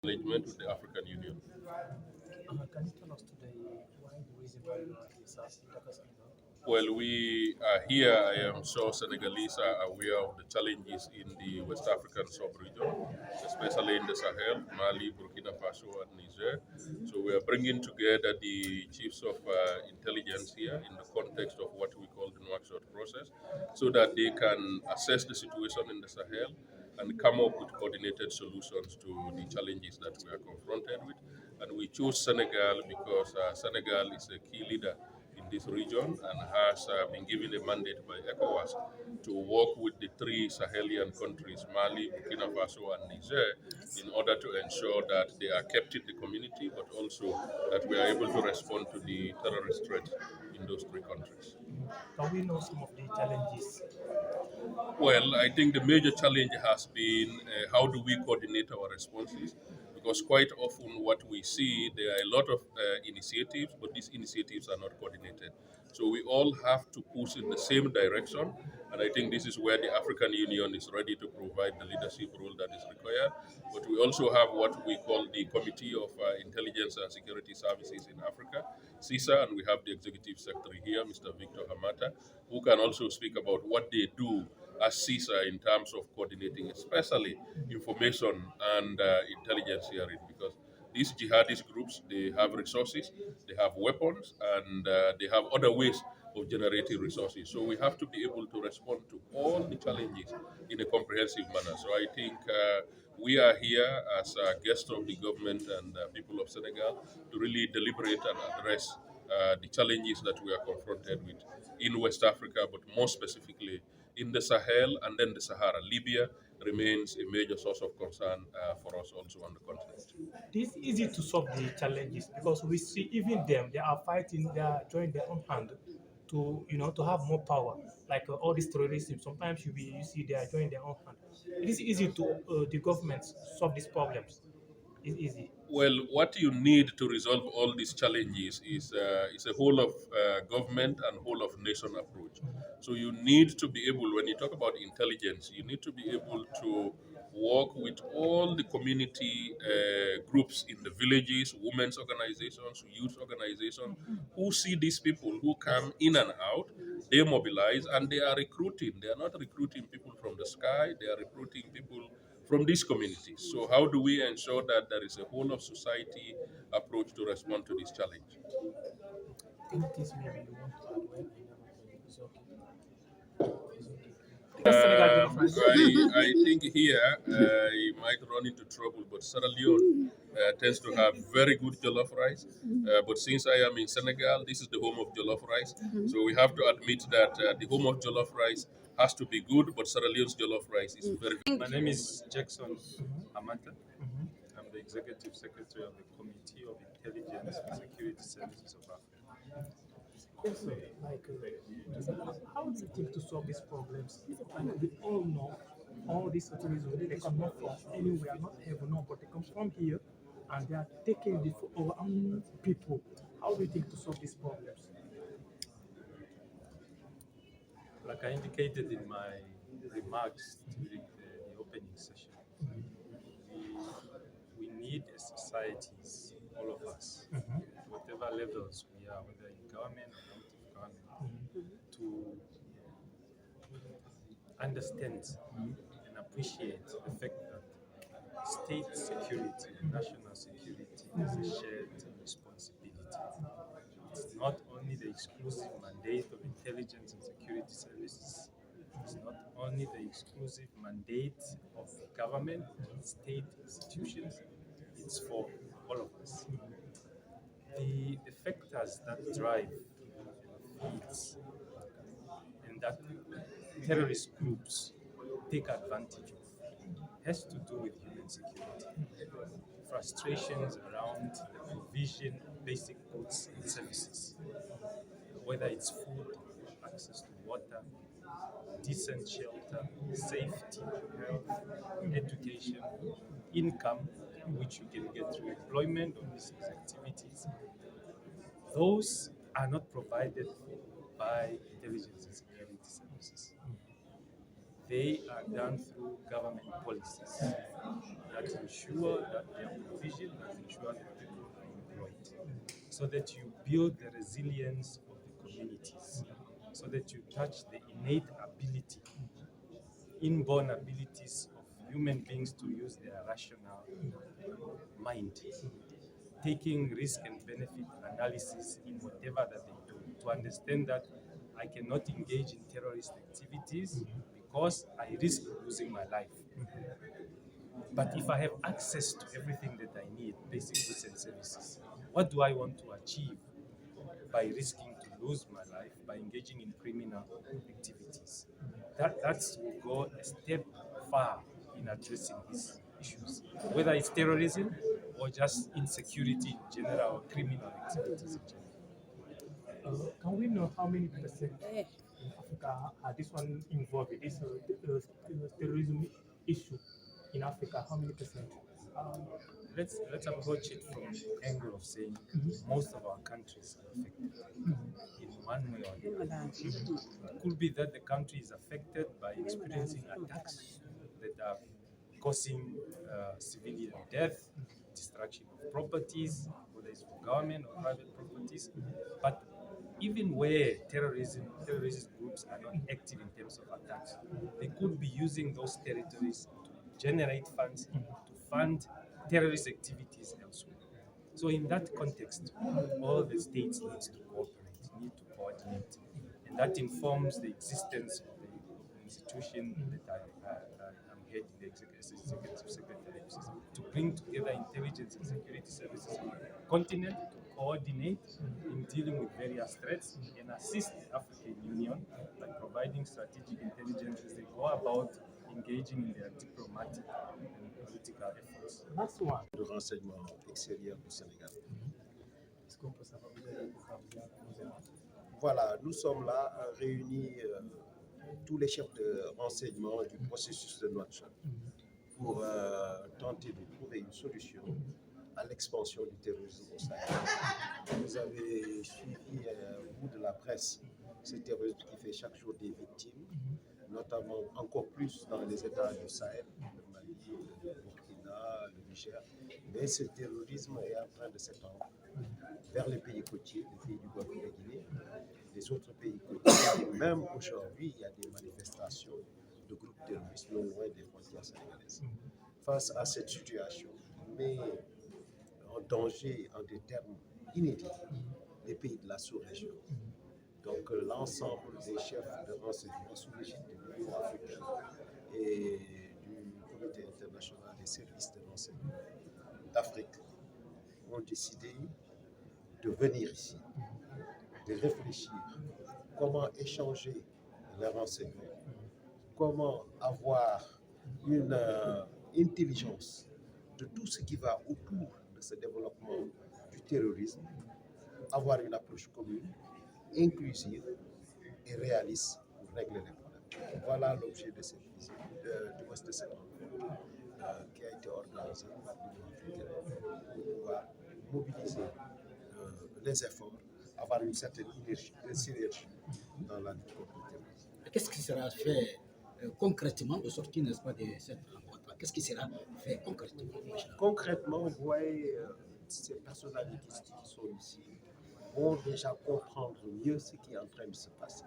Engagement with the African Union. Can you tell us today why the reason why you did this Dakar Senegal? Well, we are here. I am sure Senegalese are aware of the challenges in the West African sub-region, especially in the Sahel, Mali, Burkina Faso, and Niger. So we are bringing together the chiefs of intelligence here in the context of what we call the Nouakchott process, so that they can assess the situation in the Sahel and come up with coordinated solutions to the challenges that we are confronted with. And we chose Senegal because Senegal is a key leader in this region and has been given a mandate by ECOWAS to work with the three Sahelian countries, Mali, Burkina Faso, and Niger, in order to ensure that they are kept in the community, but also that we are able to respond to the terrorist threat in those three countries. Can we know some of the challenges? Well, I think the major challenge has been how do we coordinate our responses? Because quite often what we see, there are a lot of initiatives, but these initiatives are not coordinated. So we all have to push in the same direction, and I think this is where the African Union is ready to provide the leadership role that is required. But we also have what we call the Committee of Intelligence and Security Services in Africa, CISA, and we have the Executive Secretary here, Mr. Victor Hamata, who can also speak about what they do as CISA in terms of coordinating, especially information and intelligence sharing, because these jihadist groups, they have resources, they have weapons, and they have other ways of generating resources. So we have to be able to respond to all the challenges in a comprehensive manner. So I think we are here as guests of the government and people of Senegal to really deliberate and address the challenges that we are confronted with in West Africa, but more specifically in the Sahel and then the Sahara. Libya remains a major source of concern for us also on the continent. It is easy to solve the challenges because we see even them, they are fighting, they are joining their own hand to to have more power. Like all these terrorism, sometimes you see they are joining their own hand. It is easy to the government solve these problems. It's easy. Well, what you need to resolve all these challenges is a whole of government and whole of nation approach. So you need to be able, when you talk about intelligence, you need to be able to work with all the community groups in the villages, women's organizations, youth organizations, who see these people who come in and out, they mobilize and they are recruiting. They are not recruiting people from the sky, they are recruiting people from these communities. So how do we ensure that there is a whole of society approach to respond to this challenge? Activities maybe you want to add when I never it's okay. It's okay. Senegal Um, jollof rice. I think here you might run into trouble, but Sierra Leone tends to have very good jollof rice. But since I am in Senegal, this is the home of jollof rice. So we have to admit that the home of jollof rice has to be good, but Sierra Leone's jollof rice is very. My name is Jackson Amata. Mhm. I'm the Executive Secretary of the Committee of Intelligence and Security Services of Africa. Also, like, how do you think to solve these problems? Like, we all know all these terrorism, they come not from anywhere, not heaven, no, but they come from here and they are taking the for our own people. How do you think to solve these problems? Like I indicated in my remarks during the opening session, we need as societies, all of us, whatever levels we are, whether in government or out of government, to understand and appreciate the fact that state security, national security is a shared responsibility. It's not only the exclusive mandate of intelligence and security services, it's not only the exclusive mandate of government and state institutions, it's for all of us. The factors that drive feeds and that terrorist groups take advantage of has to do with human security. Frustrations around the provision of basic goods and services, whether it's food, access to water, decent shelter, safety, health, education, income, which you can get through employment or business activities. Those are not provided by intelligence and security services. They are done through government policies that ensure that their provision what people are employed, so that you build the resilience of the communities, so that you touch the innate ability, inborn abilities of human beings to use their rational mind, taking risk and benefit analysis in whatever that they do, to understand that I cannot engage in terrorist activities because I risk losing my life. But if I have access to everything that I need, basic goods and services, what do I want to achieve by risking to lose my life by engaging in criminal activities? That's will go a step far in addressing these issues, whether it's terrorism or just insecurity in general or criminal activities in general. Can we know how many percent in Africa are this one involved in this terrorism issue in Africa? How many percent? Let's approach it from the angle of saying most of our countries are affected in one way or the other. It could be that the country is affected by experiencing attacks that are causing civilian death, destruction of properties, whether it's for government or private properties. But even where terrorist groups are not active in terms of attacks, they could be using those territories to generate funds to fund terrorist activities elsewhere. So in that context, all the states need to coordinate, and that informs the existence of the institution that I'm heading, the Executive Secretary, to bring together intelligence and security services on the continent to coordinate in dealing with various threats and assist the African Union by providing strategic intelligence as they go about engaging in their diplomatic and political efforts. Last one. De renseignement extérieur du Sénégal. Est-ce qu'on peut savoir vous avez Voilà, nous sommes là réunis tous les chefs de renseignement du processus de Nouakchott pour tenter de trouver une solution à l'expansion du terrorisme au Sahel. Vous avez suivi, vous de la presse, ce terrorisme qui fait chaque jour des victimes, notamment encore plus dans les États du Sahel, le Mali, le Burkina, le Niger. Mais ce terrorisme est en train de s'étendre vers les pays côtiers, les pays du Golfe de Guinée, les autres pays côtiers. Même aujourd'hui, il y a des manifestations de groupes terroristes non loin des frontières sénégalaises. Face à cette situation, mais en danger en des termes inédits, les pays de la sous-région. Donc l'ensemble des chefs de renseignement sous l'égide de l'Union africaine et du Comité international des services de renseignement d'Afrique ont décidé de venir ici, de réfléchir comment échanger les renseignements, comment avoir une intelligence de tout ce qui va autour de ce développement du terrorisme, avoir une approche commune, inclusive et réaliste pour régler les problèmes. Voilà l'objet de cette visite, de cette rencontre qui a été organisée par l'Union africaine pour pouvoir mobiliser les efforts, avoir une certaine synergie dans la lutte contre le terrorisme. Qu'est-ce qui sera fait concrètement au sortir, n'est-ce pas, de cette rencontre? Qu'est-ce qui sera fait concrètement? Concrètement, vous voyez, ces personnalités qui sont ici vont déjà comprendre mieux ce qui est en train de se passer.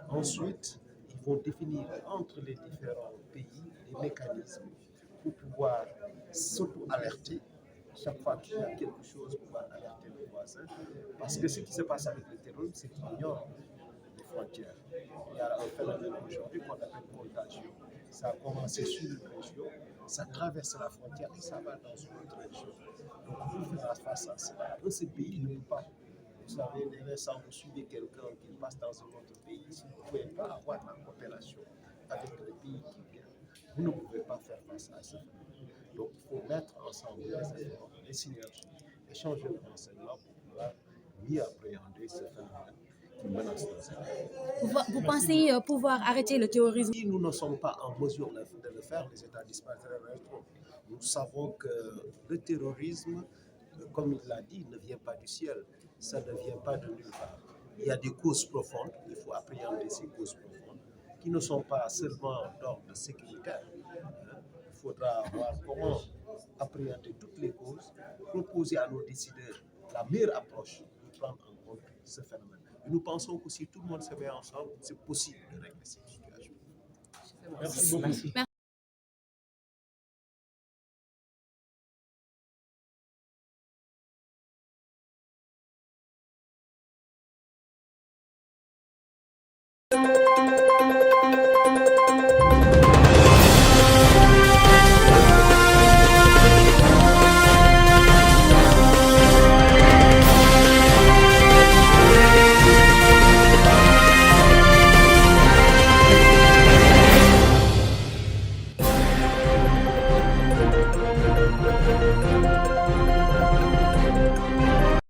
Ensuite, ils vont définir entre les différents pays les mécanismes pour pouvoir s'auto-alerter chaque fois qu'il y a quelque chose, pouvoir alerter les voisins. Parce que ce qui se passe avec le terrorisme, c'est qu'il ignore les frontières. Il y a un phénomène aujourd'hui qu'on appelle contagion. Ça a commencé sur une région, ça traverse la frontière et ça va dans une autre région. Donc, pour faire face à cela, ce pays ne peut pas. Vous savez, dès l'instant où vous suivez quelqu'un qui passe dans un autre pays, si vous ne pouvez pas avoir la coopération avec le pays qui vient, vous ne pouvez pas faire face à ça. Donc, il faut mettre ensemble les efforts, les synergies, échanger de renseignements pour pouvoir mieux appréhender ce phénomène qui menace dans cette région. Vous pensez pouvoir arrêter le terrorisme? Si nous ne sommes pas en mesure de le faire, les États disparaîtront. Nous savons que le terrorisme, comme il l'a dit, ne vient pas du ciel, ça ne vient pas de nulle part. Il y a des causes profondes, il faut appréhender ces causes profondes, qui ne sont pas seulement d'ordre sécuritaire. Il faudra voir comment appréhender toutes les causes, proposer à nos décideurs la meilleure approche pour prendre en compte ce phénomène. Et nous pensons que si tout le monde se met ensemble, c'est possible de régler cette situation. Merci beaucoup. Merci.